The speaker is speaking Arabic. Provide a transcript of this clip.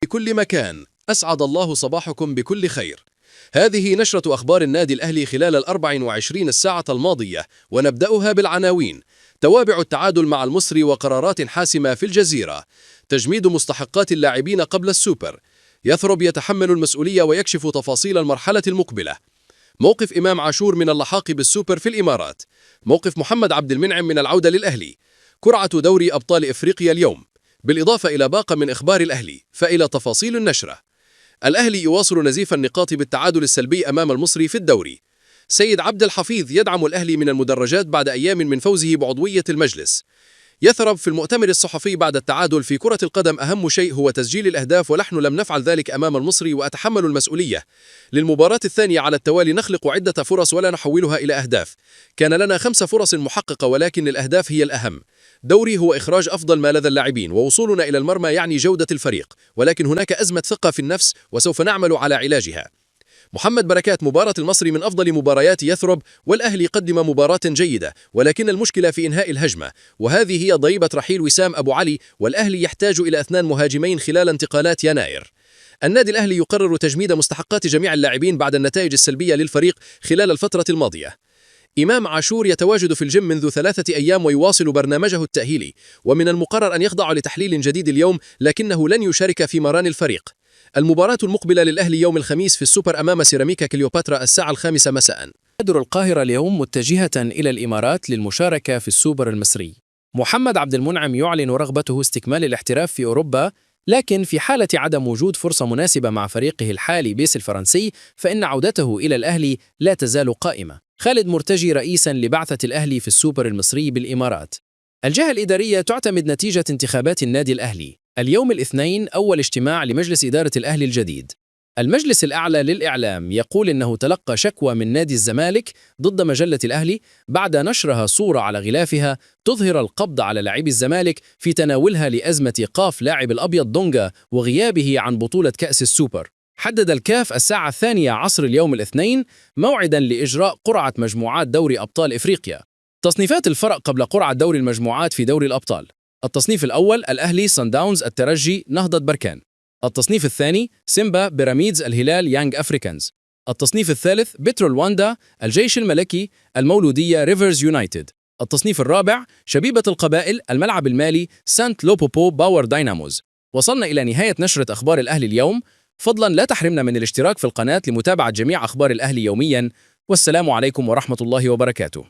بكل مكان، أسعد الله صباحكم بكل خير. هذه نشرة أخبار النادي الأهلي خلال 24 الساعة الماضية، ونبدأها بالعناوين. توابع التعادل مع المصري وقرارات حاسمة في الجزيرة. تجميد مستحقات اللاعبين قبل السوبر. يثرب يتحمل المسؤولية ويكشف تفاصيل المرحلة المقبلة. موقف إمام عاشور من اللحاق بالسوبر في الإمارات. موقف محمد عبد المنعم من العودة للأهلي. قرعة دوري أبطال إفريقيا اليوم، بالإضافة إلى باقة من إخبار الأهلي. فإلى تفاصيل النشرة. الأهلي يواصل نزيف النقاط بالتعادل السلبي أمام المصري في الدوري. سيد عبد الحفيظ يدعم الأهلي من المدرجات بعد أيام من فوزه بعضوية المجلس. يثرب في المؤتمر الصحفي بعد التعادل: في كرة القدم أهم شيء هو تسجيل الأهداف، ونحن لم نفعل ذلك أمام المصري وأتحمل المسؤولية. للمباراة الثانية على التوالي نخلق عدة فرص ولا نحولها إلى أهداف. كان لنا 5 فرص محققة، ولكن الأهداف هي الأهم. دوري هو إخراج أفضل ما لدى اللاعبين، ووصولنا إلى المرمى يعني جودة الفريق، ولكن هناك أزمة ثقة في النفس وسوف نعمل على علاجها. محمد بركات: مباراة المصري من أفضل مباريات يثرب، والأهلي قدم مباراة جيدة، ولكن المشكلة في إنهاء الهجمة، وهذه هي ضريبة رحيل وسام أبو علي، والأهلي يحتاج إلى 2 مهاجمين خلال انتقالات يناير. النادي الأهلي يقرر تجميد مستحقات جميع اللاعبين بعد النتائج السلبية للفريق خلال الفترة الماضية. إمام عاشور يتواجد في الجيم منذ 3 أيام ويواصل برنامجه التأهيلي، ومن المقرر أن يخضع لتحليل جديد اليوم، لكنه لن يشارك في مران الفريق. المباراة المقبلة للأهلي يوم الخميس في السوبر أمام سيراميكا كليوباترا الساعة 5 مساء. تغادر القاهرة اليوم متجهة إلى الإمارات للمشاركة في السوبر المصري. محمد عبد المنعم يعلن رغبته استكمال الاحتراف في أوروبا، لكن في حالة عدم وجود فرصة مناسبة مع فريقه الحالي بيس الفرنسي، فإن عودته إلى الأهلي لا تزال قائمة. خالد مرتجي رئيساً لبعثة الأهلي في السوبر المصري بالإمارات. الجهة الإدارية تعتمد نتيجة انتخابات النادي الأهلي. اليوم الاثنين أول اجتماع لمجلس إدارة الأهلي الجديد. المجلس الأعلى للإعلام يقول إنه تلقى شكوى من نادي الزمالك ضد مجلة الأهلي بعد نشرها صورة على غلافها تظهر القبض على لاعبي الزمالك في تناولها لأزمة إيقاف لاعب الأبيض دونجا وغيابه عن بطولة كأس السوبر. حدد الكاف الساعة 2 عصر اليوم الاثنين موعداً لإجراء قرعة مجموعات دوري أبطال إفريقيا. تصنيفات الفرق قبل قرعة دوري المجموعات في دوري الأبطال: التصنيف الأول الأهلي، صن داونز، الترجي، نهضة بركان. التصنيف الثاني سيمبا، بيراميدز، الهلال، يانج أفريكانز. التصنيف الثالث بترول واندا، الجيش الملكي، المولودية، ريفرز يونايتد. التصنيف الرابع شبيبة القبائل، الملعب المالي، سانت لوبوبو، باور دايناموز. وصلنا إلى نهاية نشرة أخبار الأهلي اليوم. فضلاً لا تحرمنا من الاشتراك في القناة لمتابعة جميع أخبار الأهلي يومياً. والسلام عليكم ورحمة الله وبركاته.